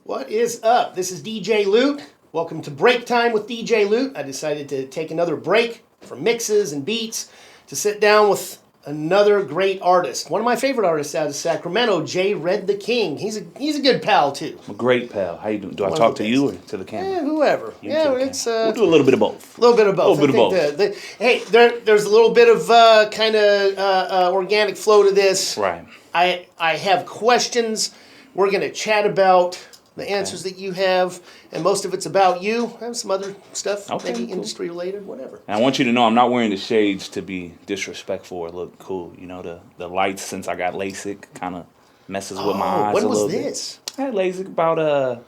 What is up? This is DJ Loot. Welcome to Break Time with DJ Loot. I decided to take another break from mixes and beats to sit down with another great artist. One of my favorite artists out of Sacramento, JREDtheKING. He's a good pal too. I'm a great pal. How you doing? Do I talk to you or to the camera? Yeah, whoever. We'll do a little bit of both. A little bit of both. Hey, there's a little bit of kind of organic flow to this. Right. I have questions. We're going to chat about the answers that you have, and most of it's about you. I have some other stuff, maybe cool. Industry related, whatever. And I want you to know I'm not wearing the shades to be disrespectful or look cool. You know, the lights, since I got LASIK, kind of messes with my eyes a little bit. When was this? I had LASIK about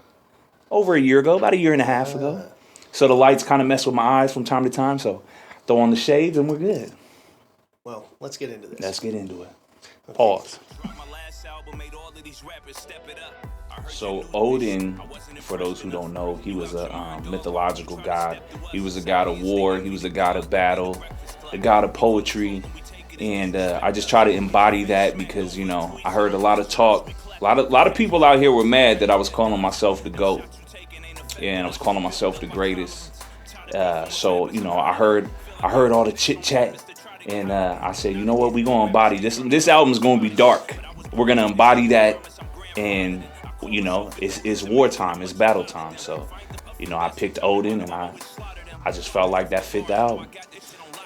over a year ago, about a year and a half ago. So the lights kind of mess with my eyes from time to time, so throw on the shades and we're good. Well, let's get into this. Let's get into it. Okay. Pause. So Odin, for those who don't know, he was a mythological god. He was a god of war. He was a god of battle, the god of poetry. And I just try to embody that because, you know, I heard a lot of talk. A lot of people out here were mad that I was calling myself the GOAT. And I was calling myself the greatest. So, you know, I heard all the chit chat. And I said, you know what, we're going to embody this. This album's going to be dark. We're going to embody that. And, you know, it's wartime. It's battle time. So, you know, I picked Odin and I just felt like that fit the album.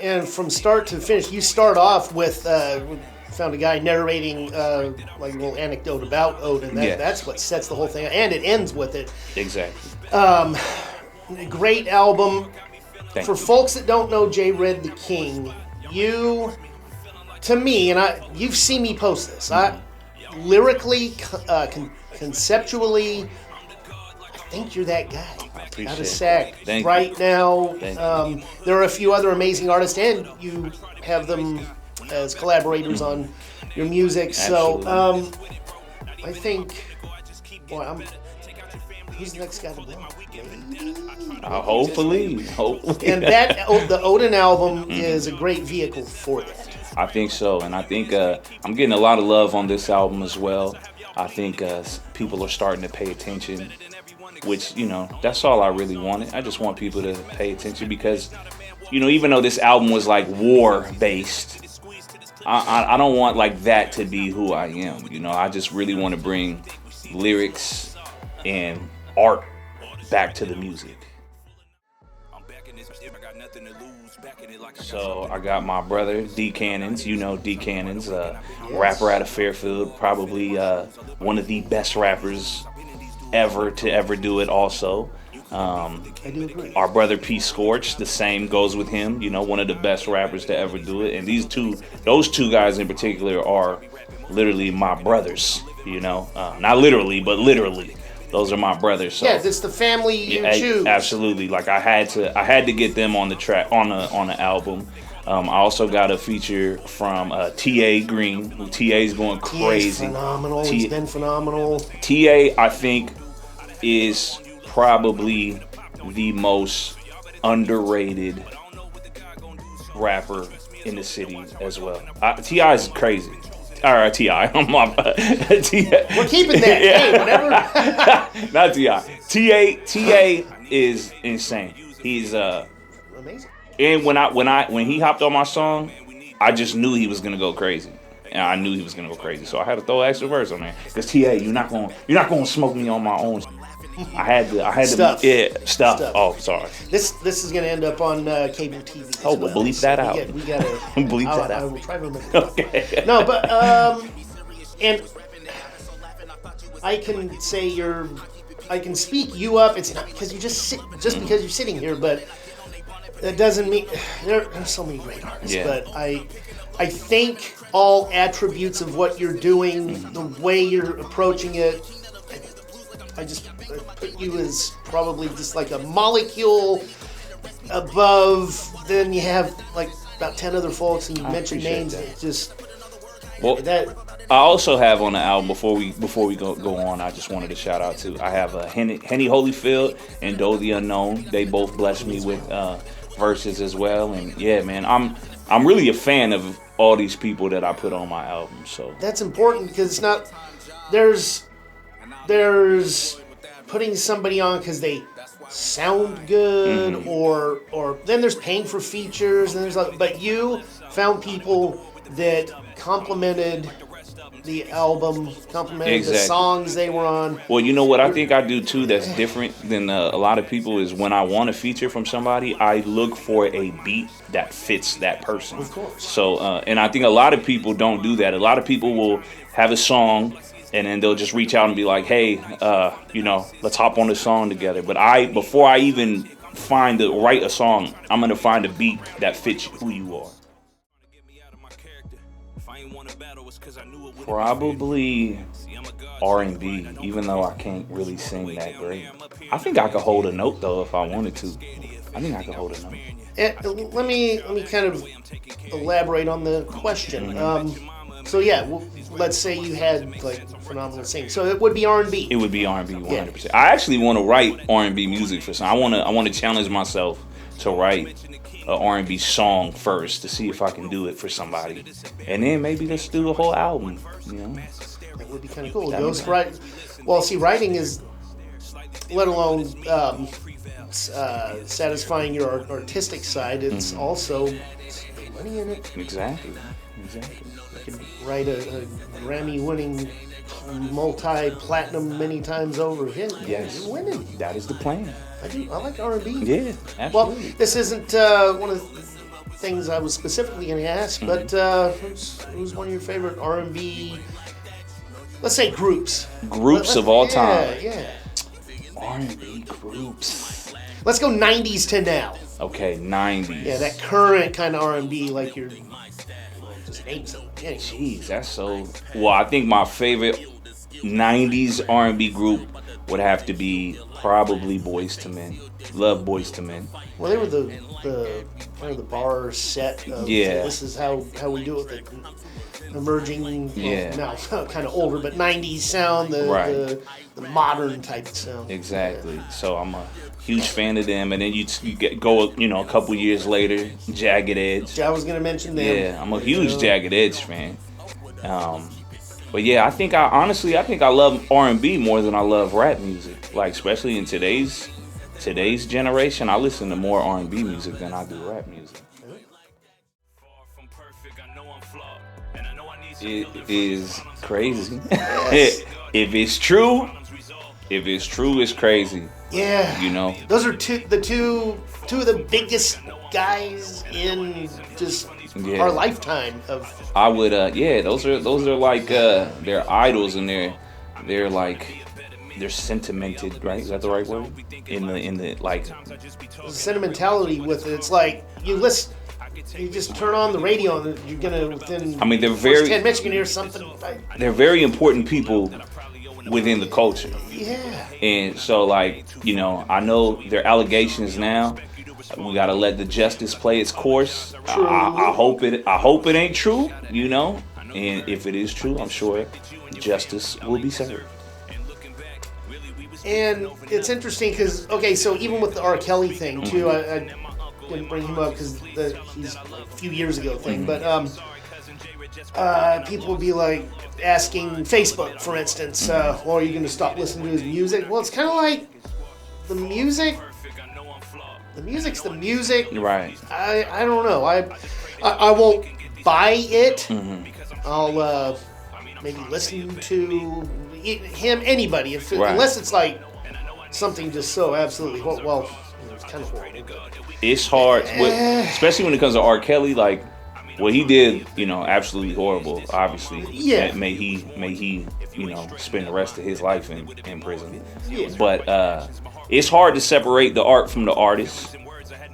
And from start to finish, you start off with, found a guy narrating like a little anecdote about Odin. That's what sets the whole thing up. And it ends with it. Exactly. Great album. Thank For you. folks that don't know JREDtheKIng, you, to me, and you've seen me post this, lyrically, conceptually, I think you're that guy. Out of Sac right now. There are a few other amazing artists, and you have them as collaborators on your music. Absolutely. So I think, who's the next guy to blow? Hopefully. And the Odin album is a great vehicle for that. I think so, and I think I'm getting a lot of love on this album as well. I think people are starting to pay attention, which, you know, that's all I really wanted. I just want people to pay attention because, you know, even though this album was like war-based, I don't want like that to be who I am. You know, I just really want to bring lyrics and art back to the music. So I got my brother D Cannons. You know D Cannons, rapper out of Fairfield, probably one of the best rappers ever to do it. Also, I do agree. Our brother P Scorch, the same goes with him. You know, one of the best rappers to ever do it. And those two guys in particular are literally my brothers. You know, not literally, but literally. Those are my brothers. So, it's the family you choose. Absolutely. Like I had to get them on the track on the album. I also got a feature from T.A. Green. Who T.A.'s going crazy. He's phenomenal. He's been phenomenal. T.A. I think is probably the most underrated rapper in the city as well. T.I. is crazy. All right, T.I. We're keeping that. Yeah. Hey, whatever. Not T.I. T.A. is insane. He's amazing. And when he hopped on my song, I just knew he was gonna go crazy. And I knew he was gonna go crazy. So I had to throw an extra verse on there. Because T.A., you're not gonna smoke me on my own. I had to stuff. Oh, sorry. This is gonna end up on cable TV. Oh, well, bleep that out. We gotta bleep that out. I will try to remember. Okay. No, but and I can say I can speak you up. It's not because you because you're sitting here, but that doesn't mean there are so many great artists. Yeah. But I think all attributes of what you're doing, the way you're approaching it, I just put you as probably just like a molecule above. Then you have like about 10 other folks, and you mentioned names. That. Just that. I also have on the album before we go on. I just wanted to shout out to. I have Henny Holyfield and Doe the Unknown. They both blessed me with verses as well. And yeah, man, I'm really a fan of all these people that I put on my album. So that's important because it's not there's putting somebody on because they sound good, or then there's paying for features, and but you found people that complimented the album, complimented the songs they were on. Well, you know what I think I do too that's different than a lot of people is when I want a feature from somebody, I look for a beat that fits that person. Of course. So, and I think a lot of people don't do that. A lot of people will have a song and then they'll just reach out and be like, hey, let's hop on the song together. But before I even write a song, I'm going to find a beat that fits who you are. Probably R&B, even though I can't really sing that great. I think I could hold a note though if I wanted to. I think I could hold a note. Let me kind of elaborate on the question. So yeah, let's say you had like phenomenal singing. So it would be R&B. It would be R&B 100%. I actually want to write R&B music for some. I want to challenge myself to write an R&B song first to see if I can do it for somebody, and then maybe let's do a whole album. That would be kind of cool. Well, see, writing is, let alone satisfying your artistic side, it's also money in it. Exactly. You can write a Grammy-winning, multi-platinum many times over hit. Yes, you're winning. That is the plan. I like R&B. Yeah, absolutely. Well, this isn't one of the things I was specifically going to ask, but who's one of your favorite R&B, let's say groups? Groups of all time. Yeah. R&B groups. Let's go 90s to now. Okay, 90s. Yeah, that current kind of R&B, like you're just name something. Yeah. Jeez, that's so... Well, I think my favorite 90s R&B group would have to be probably Boyz II Men. Love Boyz II Men. Well, they were the kind of the bar set of this is how we do it with the emerging, now kind of older, but 90s sound, the modern type of sound. Exactly. Yeah. So I'm a huge fan of them, and then you go a couple years later, Jagged Edge. I was gonna mention them. Yeah, I'm a huge Jagged Edge fan. But yeah, I think I love R&B more than I love rap music. Like especially in today's generation, I listen to more R&B music than I do rap music. It is crazy. Yes. If it's true, it's crazy. Yeah. Those are two of the biggest guys in just our lifetime of. I would those are like they're idols, and they're like they're sentimented, right? Is that the right word? In the like sentimentality with it. It's like you just turn on the radio and you're gonna within they're very 10 minutes you're gonna hear something. They're very important people within the culture. Yeah. And so I know there are allegations now. We gotta let the justice play its course. I hope it ain't true, And if it is true, I'm sure justice will be served. And it's interesting because so even with the R. Kelly thing too, I didn't bring him up because he's a few years ago thing, but people would be like asking Facebook, for instance, are you going to stop listening to his music? Well, it's kind of like the music's the music. Right. I don't know. I won't buy it. I'll maybe listen to anybody, unless it's like something just so absolutely horrible. Well, it's kind of horrible. It's hard, especially when it comes to R. Kelly. Like, what he did, absolutely horrible. Obviously, yeah. May he, spend the rest of his life in prison. Yeah. But it's hard to separate the art from the artist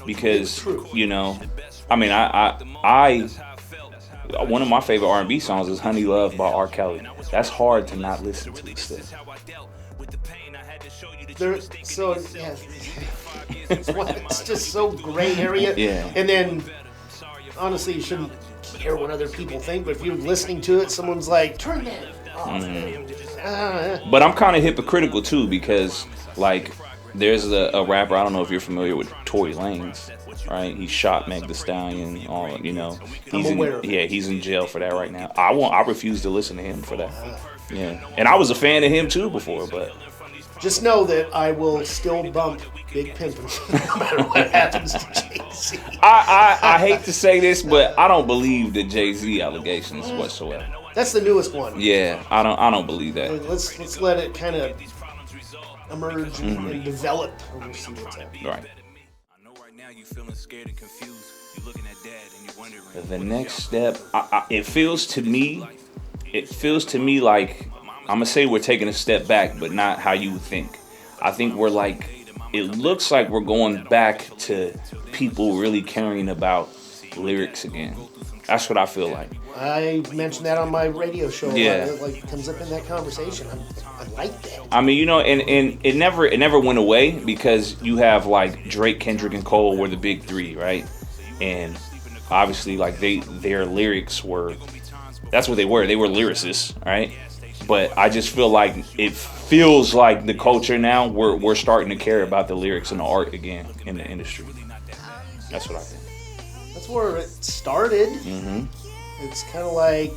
because, one of my favorite R&B songs is "Honey Love" by R. Kelly. That's hard to not listen to still. It's just so gray area. Yeah. And then, honestly, you shouldn't care what other people think, but if you're listening to it, someone's like, turn that off. But I'm kind of hypocritical too because, there's a rapper, I don't know if you're familiar with Tory Lanez, right? He shot Meg Thee Stallion, he's in jail for that right now. I refuse to listen to him for that. Yeah. And I was a fan of him too before, but Just know that I will still bump Big Pimpin' no matter what happens to Jay-Z. I hate to say this, but I don't believe the Jay-Z allegations whatsoever. That's the newest one. Yeah, I don't believe that. Let's let it kind of emerge and develop, and we'll see what's happening. Right. The next step, it feels to me like, I'm gonna say we're taking a step back, but not how you would think. I think we're like, it looks like we're going back to people really caring about lyrics again. That's what I feel like. I mentioned that on my radio show. Yeah. It like comes up in that conversation. I like that. I mean, you know, and it never went away, because you have like Drake, Kendrick, and Cole were the big three, right? And obviously, like their lyrics were, that's what they were. They were lyricists, right? But I just feel like it feels like the culture now, we're starting to care about the lyrics and the art again in the industry. That's what I think. That's where it started. Mm-hmm. It's kind of like,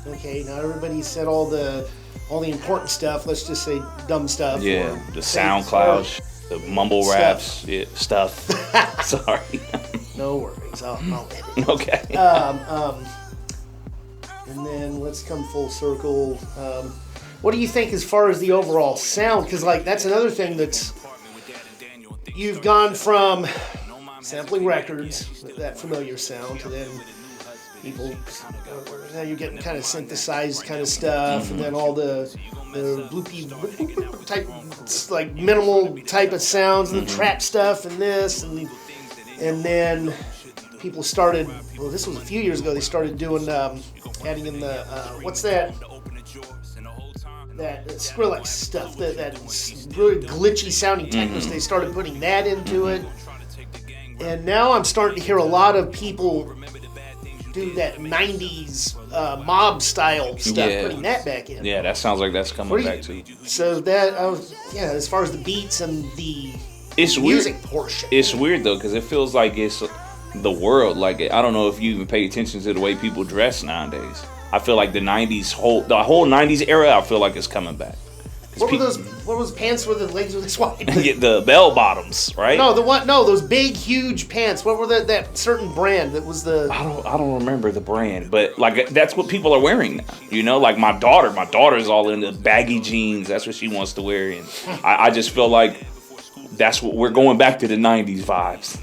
okay, now everybody said all the important stuff. Let's just say dumb stuff. Yeah, the SoundCloud, the mumble raps, yeah, stuff. Sorry. No worries. I'll edit it. Okay. And then let's come full circle. What do you think as far as the overall sound? Because like that's another thing that's, you've gone from sampling records, that familiar sound, to then people, now you're getting kind of synthesized kind of stuff, and then all the bloopy type, like minimal type of sounds, and the trap stuff, and this, and then people started, well, this was a few years ago, they started doing, adding in the, what's that? That Skrillex stuff, that really glitchy sounding technos, they started putting that into it. And now I'm starting to hear a lot of people do that 90s mob style stuff, putting that back in. Yeah, that sounds like that's coming back too. So that, as far as the beats and the It's music weird. portion. It's weird though, because it feels like it's the world. Like, I don't know if you even pay attention to the way people dress nowadays. I feel like the whole 90s era, I feel like it's coming back. What were those pants where the legs were this wide? The bell bottoms, right? No, those big, huge pants. What were that certain brand that was the? I don't remember the brand, but like that's what people are wearing now. You know, like my daughter's all into baggy jeans. That's what she wants to wear, and I just feel like that's what we're going back to, the 90s vibes.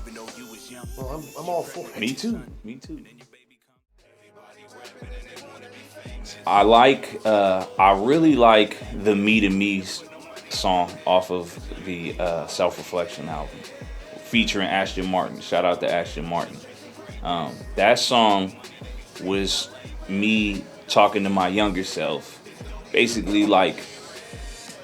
Well, I'm all for it. Me too. I really like the Me to Me song off of the Self-Reflection album, featuring Ashton Martin. Shout out to Ashton Martin. That song was me talking to my younger self, basically like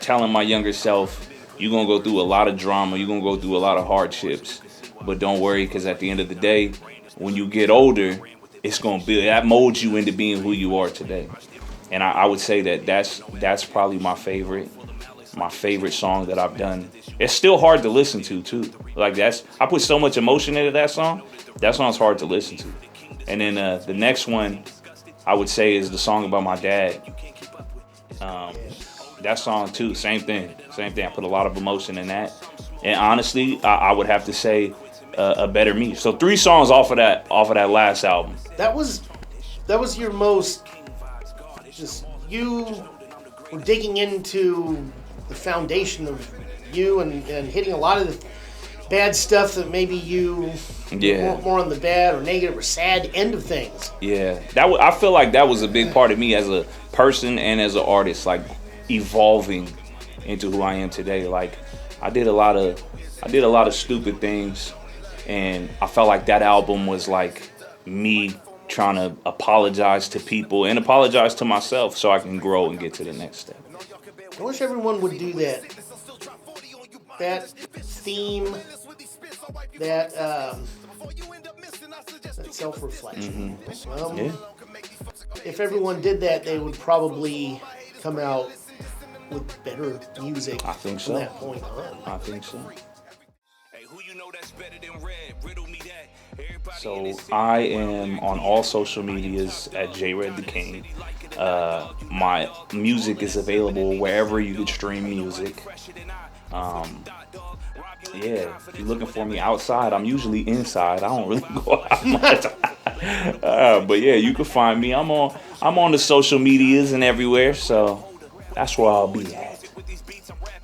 telling my younger self, you're going to go through a lot of drama, you're going to go through a lot of hardships, but don't worry, because at the end of the day, when you get older, it's going to be, that molds you into being who you are today. And I would say that's probably my favorite song that I've done. It's still hard to listen to too. Like I put so much emotion into that song. That song's hard to listen to. And then the next one I would say is the song about my dad. That song too, same thing. I put a lot of emotion in that. And honestly, I would have to say A Better Me. So 3 songs off of that last album. That was your most, just, you were digging into the foundation of you and hitting a lot of the bad stuff that maybe you were more on the bad or negative or sad end of things. Yeah, I feel like that was a big part of me as a person and as an artist, like evolving into who I am today. Like I did a lot of stupid things, and I felt like that album was like me trying to apologize to people and apologize to myself so I can grow and get to the next step. I wish everyone would do that. That theme, that self-reflection. If everyone did that, they would probably come out with better music. I think so. From that point on. I think so. Hey, who you know that's better than Red? Riddle me that. So I am on all social medias at JREDtheKIng. My music is available wherever you could stream music. Yeah, if you're looking for me outside, I'm usually inside. I don't really go out much. But yeah, you can find me. I'm on the social medias and everywhere, so that's where I'll be at.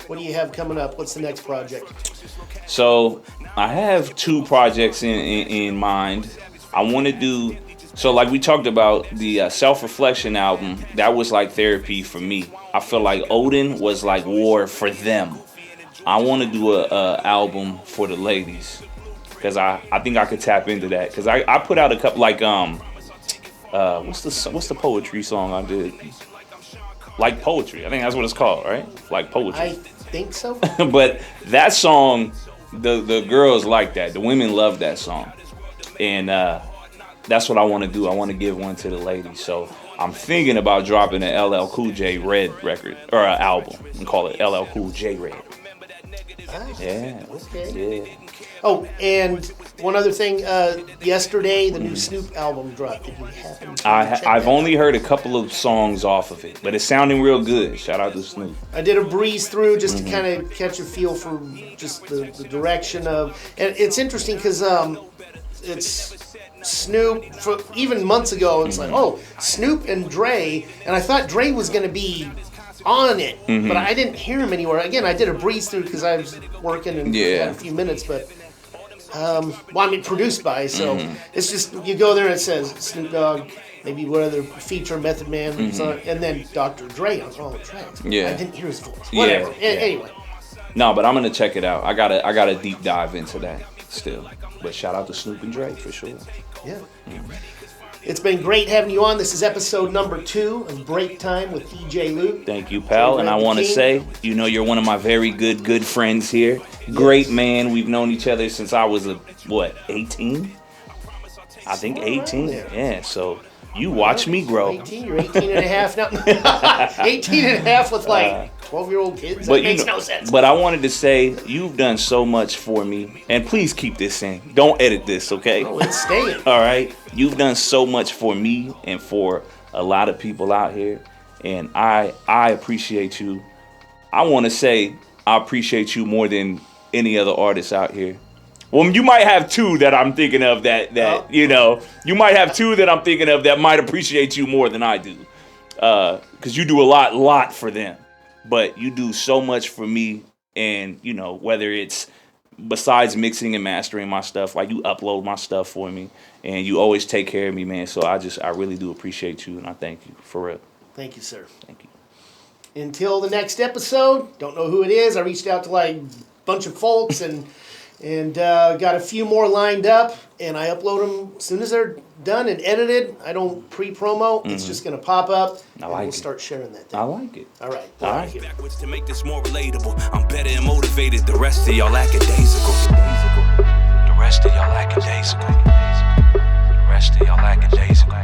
What do you have coming up? What's the next project? So I have 2 projects in mind. I want to do, so like we talked about the self-reflection album, that was like therapy for me. I feel like Odin was like war for them. I want to do a album for the ladies, because I think I could tap into that, because I put out a couple, like what's the poetry song I did? Like Poetry, I think that's what it's called, right? Like Poetry. I think so. But that song, the girls like that. The women love that song, and that's what I want to do. I want to give one to the ladies. So I'm thinking about dropping an LL Cool J Red record, or an album, and call it LL Cool J Red. Yeah. Okay. Yeah. Oh, and one other thing. Yesterday, the new Snoop album dropped. Did you happen to check I've that only out? heard a couple of songs off of it, but it's sounding real good. Shout out to Snoop. I did a breeze through just to kind of catch a feel for just the direction of. And it's interesting because it's Snoop. For even months ago, it's like, oh, Snoop and Dre, and I thought Dre was going to be on it, but I didn't hear him anywhere. Again, I did a breeze through because I was working and had a few minutes, but produced by, so it's just, you go there and it says Snoop Dogg, maybe what other feature, Method Man, and then Dr. Dre on all the tracks. Yeah. I didn't hear his voice. Whatever. Anyway. No, but I'm gonna check it out. I gotta deep dive into that still. But shout out to Snoop and Dre for sure. Yeah. It's been great having you on. This is episode number 2 of Break Time with DJ Luke. Thank you, pal. And I want to say, you're one of my very good friends here. Great man. We've known each other since I was 18? I think 18. Yeah, so you watch me grow. 18, you're 18 and a half now. 18 and a half with like 12-year-old kids. That makes no sense. But I wanted to say, you've done so much for me. And please keep this in. Don't edit this, okay? Oh, it's staying. All right? You've done so much for me and for a lot of people out here. And I appreciate you. I want to say I appreciate you more than any other artist out here. Well, you might have 2 that I'm thinking of you might have 2 that I'm thinking of that might appreciate you more than I do. Because you do a lot for them. But you do so much for me, and, whether it's besides mixing and mastering my stuff, like you upload my stuff for me, and you always take care of me, man. So I really do appreciate you, and I thank you, for real. Thank you, sir. Thank you. Until the next episode, don't know who it is. I reached out to like a bunch of folks and got a few more lined up, and I upload them as soon as they're done and edited. I don't pre-promo. It's just going to pop up, and we'll start sharing that thing. I like it. All right. All right. Backwards to make this more relatable. I'm better and motivated. The rest of y'all lackadaisical. The rest of y'all lackadaisical. The rest of y'all lackadaisical.